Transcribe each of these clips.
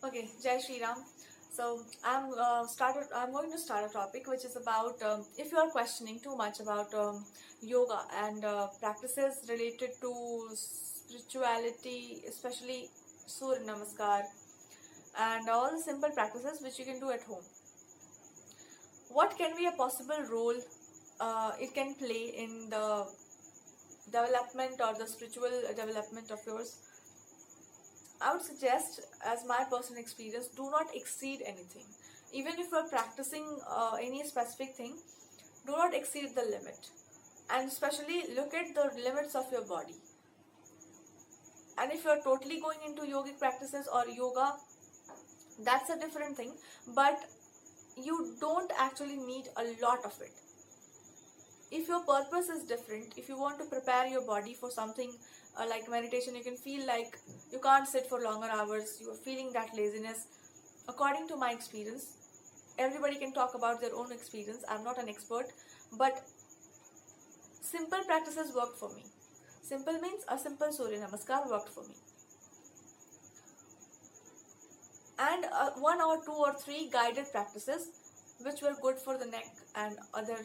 Okay, Jai Shri Ram. So I'm going to start a topic which is about if you are questioning too much about yoga and practices related to spirituality, especially Surya Namaskar and all the simple practices which you can do at home. What can be a possible role it can play in the development or the spiritual development of yours? I would suggest, as my personal experience, do not exceed anything. Even if you are practicing any specific thing, do not exceed the limit. And especially look at the limits of your body. And if you are totally going into yogic practices or yoga, that's a different thing. But you don't actually need a lot of it. If your purpose is different, if you want to prepare your body for something like meditation, you can feel like you can't sit for longer hours, you are feeling that laziness. According to my experience, everybody can talk about their own experience, I'm not an expert, but simple practices worked for me. Simple means a simple Surya Namaskar worked for me. And one or two or three guided practices which were good for the neck and other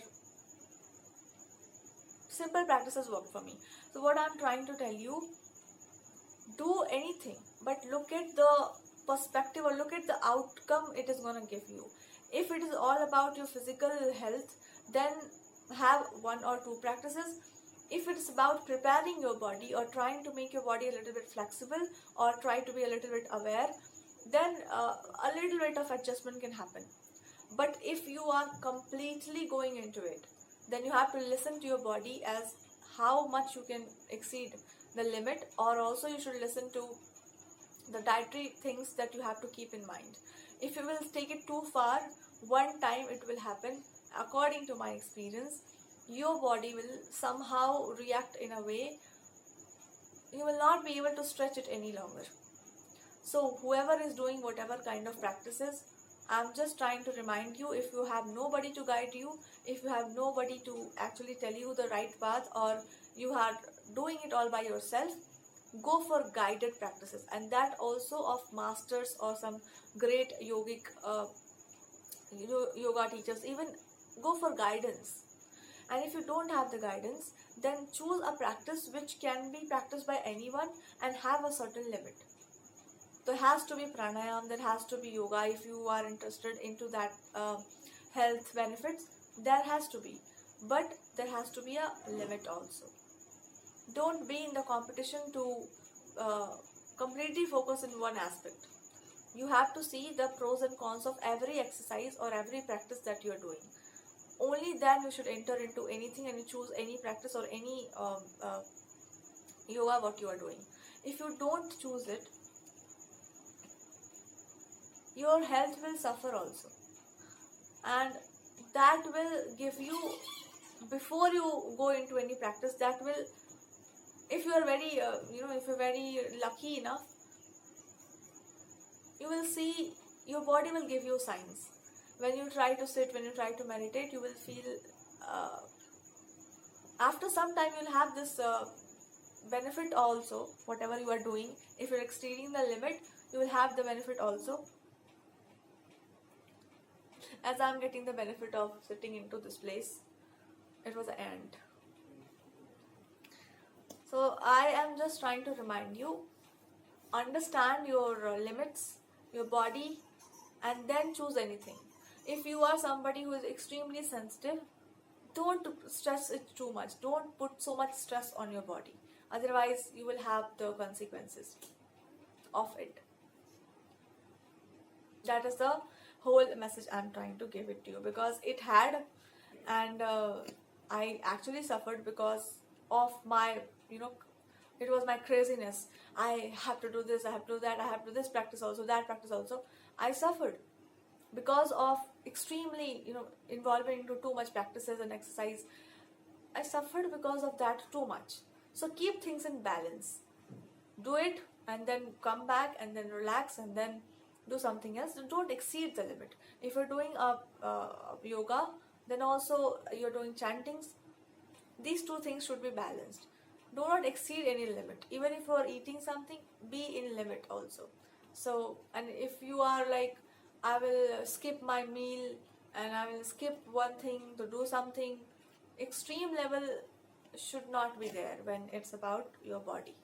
simple practices work for me. So what I'm trying to tell you, do anything, but look at the perspective or look at the outcome it is going to give you. If it is all about your physical health, then have one or two practices. If it's about preparing your body or trying to make your body a little bit flexible or try to be a little bit aware, then a little bit of adjustment can happen. But if you are completely going into it, then you have to listen to your body as how much you can exceed the limit, or also you should listen to the dietary things that you have to keep in mind. If you will take it too far, one time it will happen, according to my experience, your body will somehow react in a way you will not be able to stretch it any longer. So whoever is doing whatever kind of practices, I'm just trying to remind you, if you have nobody to guide you, if you have nobody to actually tell you the right path, or you are doing it all by yourself, go for guided practices, and that also of masters or some great yogic yoga teachers. Even go for guidance. And if you don't have the guidance, then choose a practice which can be practiced by anyone and have a certain limit. There has to be pranayam, there has to be yoga. If you are interested into that health benefits, there has to be, but there has to be a limit also. Don't be in the competition to completely focus in one aspect. You have to see the pros and cons of every exercise or every practice that you are doing. Only then you should enter into anything and you choose any practice or any yoga what you are doing. If you don't choose it, your health will suffer also, and that will give you, before you go into any practice, that will, if you are very if you're very lucky enough, you will see your body will give you signs. When you try to sit, when you try to meditate, you will feel after some time you'll have this benefit also. Whatever you are doing, if you're exceeding the limit, you will have the benefit also, as I'm getting the benefit of sitting into this place. It was an ant. So I am just trying to remind you, understand your limits, your body, and then choose anything. If you are somebody who is extremely sensitive, don't stress it too much. Don't put so much stress on your body. Otherwise, you will have the consequences of it. That is the whole message I'm trying to give it to you, because it had, and I actually suffered because of my, it was my craziness. I have to do this, I have to do that, I have to do this practice also, that practice also. I suffered because of extremely, involving into too much practices and exercise. I suffered because of that too much. So keep things in balance. Do it and then come back and then relax and then do something else. Don't exceed the limit. If you're doing a yoga, then also you're doing chantings. These two things should be balanced. Do not exceed any limit. Even if you are eating something, be in limit also. So, and if you are like, I will skip my meal and I will skip one thing to do something, extreme level should not be there when it's about your body.